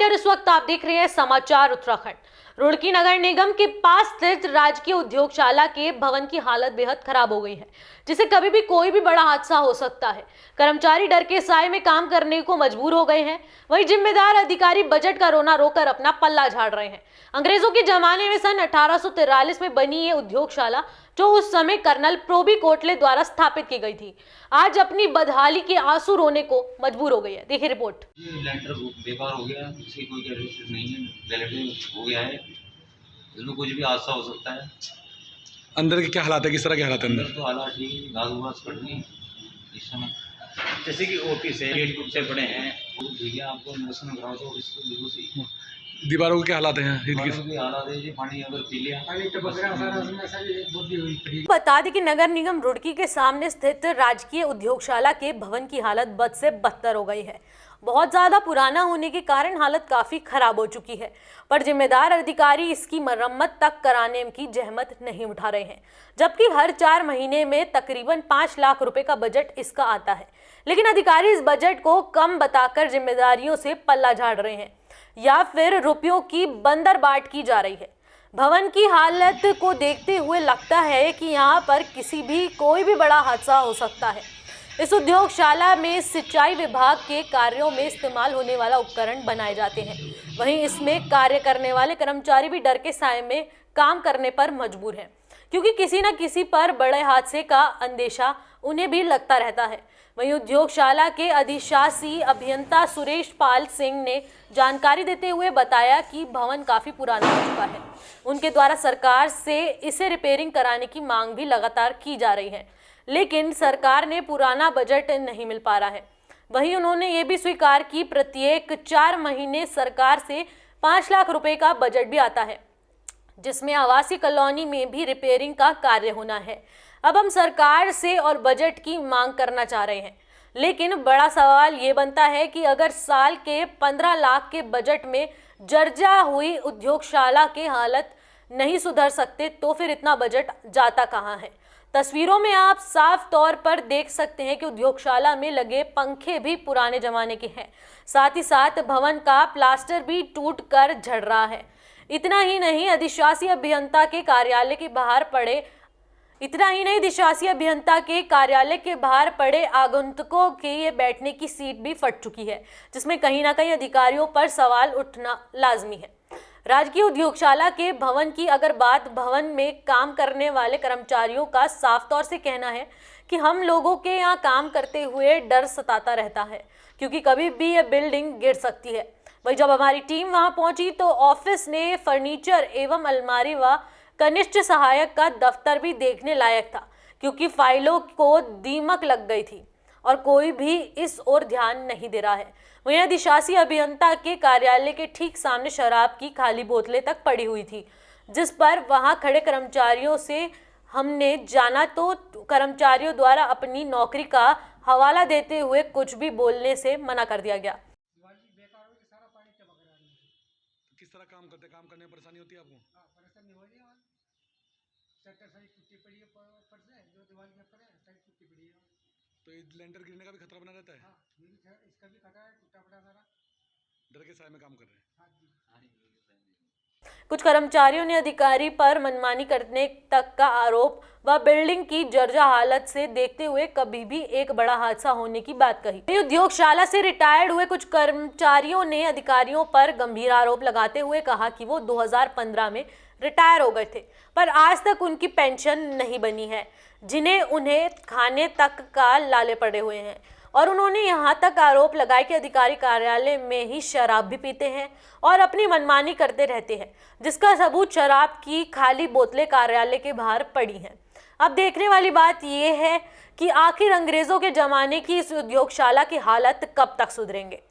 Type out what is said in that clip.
Writer, इस वक्त आप देख रहे हैं समाचार उत्तराखंड। रुड़की नगर निगम के पास स्थित राजकीय उद्योगशाला के भवन की हालत बेहद खराब हो गई है, जिससे कभी भी कोई भी बड़ा हादसा हो सकता है। कर्मचारी डर के साए में काम करने को मजबूर हो गए हैं। वहीं जिम्मेदार अधिकारी बजट का रोना रोकर अपना पल्ला झाड़ रहे हैं। अंग्रेजों के जमाने में सन 1843 में बनी ये उद्योगशाला, जो उस समय कर्नल प्रोबी कोटले द्वारा स्थापित की गई थी, आज अपनी बदहाली के आंसू रोने को मजबूर हो गई है। देखिए रिपोर्ट। लेंटर बेकार हो गया, इसकी कोई गारंटी नहीं है। बैलेटिंग हो गया है, इसमें कुछ भी हादसा हो सकता है। अंदर के क्या हालात है, किस तरह के हालात है अंदर? तो हालात ठीक है, घास घास कटनी इस समय, जैसे कि ऑफिस है, गेट टूट से बड़े हैं, वो ठीक है। आपको मौसम खराब तो इसको बिल्कुल सही। दीवारों के क्या हालात हैं? हालात है जी, पानी अगर पी लिया बता दें कि नगर निगम रुड़की के सामने स्थित राजकीय उद्योगशाला के भवन की हालत बद से बदतर हो गई है। बहुत ज्यादा पुराना होने के कारण हालत काफी खराब हो चुकी है, पर जिम्मेदार अधिकारी इसकी मरम्मत तक कराने की जहमत नहीं उठा रहे हैं, जबकि हर 4 महीने में तकरीबन 5 लाख रुपए का बजट इसका आता है। लेकिन अधिकारी इस बजट को कम बताकर जिम्मेदारियों से पल्ला झाड़ रहे हैं या फिर रुपयों की बंदरबाट की जा रही है। भवन की हालत को देखते हुए लगता है कि यहाँ पर कोई भी बड़ा हादसा हो सकता है। इस उद्योगशाला में सिंचाई विभाग के कार्यों में इस्तेमाल होने वाला उपकरण बनाए जाते हैं। वहीं इसमें कार्य करने वाले कर्मचारी भी डर के साए में काम करने पर मजबूर हैं, क्योंकि किसी न किसी पर बड़े हादसे का अंदेशा उन्हें भी लगता रहता है। वहीं उद्योगशाला के अधिशासी अभियंता सुरेश पाल सिंह ने जानकारी देते हुए बताया कि भवन काफी पुराना हो चुका है। उनके द्वारा सरकार से इसे रिपेयरिंग कराने की मांग भी लगातार की जा रही है, लेकिन सरकार ने पुराना बजट नहीं मिल पा रहा है। वहीं उन्होंने ये भी स्वीकार की प्रत्येक 4 महीने सरकार से 5 लाख रुपए का बजट भी आता है, जिसमें आवासीय कॉलोनी में भी रिपेयरिंग का कार्य होना है। अब हम सरकार से और बजट की मांग करना चाह रहे हैं, लेकिन बड़ा सवाल ये बनता है कि अगर साल के 15 लाख के बजट में जर्जर हुई उद्योगशाला की हालत नहीं सुधर सकते, तो फिर इतना बजट जाता कहाँ है। तस्वीरों में आप साफ तौर पर देख सकते हैं कि उद्योगशाला में लगे पंखे भी पुराने जमाने के हैं। साथ ही साथ भवन का प्लास्टर भी टूट कर झड़ रहा है। इतना ही नहीं, अधिशासी अभियंता के कार्यालय के बाहर पड़े आगंतुकों के ये बैठने की सीट भी फट चुकी है, जिसमें कहीं ना कहीं अधिकारियों पर सवाल उठना लाजमी है। राजकीय उद्योगशाला के भवन की अगर बात, भवन में काम करने वाले कर्मचारियों का साफ तौर से कहना है कि हम लोगों के यहाँ काम करते हुए डर सताता रहता है, क्योंकि कभी भी ये बिल्डिंग गिर सकती है। वही जब हमारी टीम वहां पहुंची तो ऑफिस ने फर्नीचर एवं अलमारी व कनिष्ठ सहायक का दफ्तर भी देखने लायक था, क्योंकि फाइलों को दीमक लग गई थी और कोई भी इस ओर ध्यान नहीं दे रहा है। वहीं अधिशासी अभियंता के कार्यालय के ठीक सामने शराब की खाली बोतलें तक पड़ी हुई थी, जिस पर वहां खड़े कर्मचारियों से हमने जाना तो कर्मचारियों द्वारा अपनी नौकरी का हवाला देते हुए कुछ भी बोलने से मना कर दिया गया। किस तरह काम करने में परेशानी होती है आपको? परेशानी हो रही है, शटर सारी टूटी पड़ी है, ऊपर से जो दीवार के ऊपर है सारी टूटी पड़ी है। तो लेंटर गिरने का भी खतरा बना रहता है? हाँ, इसका भी खतरा है, टूटा पड़ा सारा। डर के साए में काम कर रहे हैं। हाँ जी। कुछ कर्मचारियों ने अधिकारी पर मनमानी करने तक का आरोप व बिल्डिंग की जर्जर हालत से देखते हुए कभी भी एक बड़ा हादसा होने की बात कही। उद्योगशाला से रिटायर्ड हुए कुछ कर्मचारियों ने अधिकारियों पर गंभीर आरोप लगाते हुए कहा कि वो 2015 में रिटायर हो गए थे, पर आज तक उनकी पेंशन नहीं बनी है, जिन्हें उन्हें खाने तक का लाले पड़े हुए हैं। और उन्होंने यहाँ तक आरोप लगाया कि अधिकारी कार्यालय में ही शराब भी पीते हैं और अपनी मनमानी करते रहते हैं, जिसका सबूत शराब की खाली बोतलें कार्यालय के बाहर पड़ी हैं। अब देखने वाली बात यह है कि आखिर अंग्रेजों के जमाने की इस उद्योगशाला की हालत कब तक सुधरेंगे।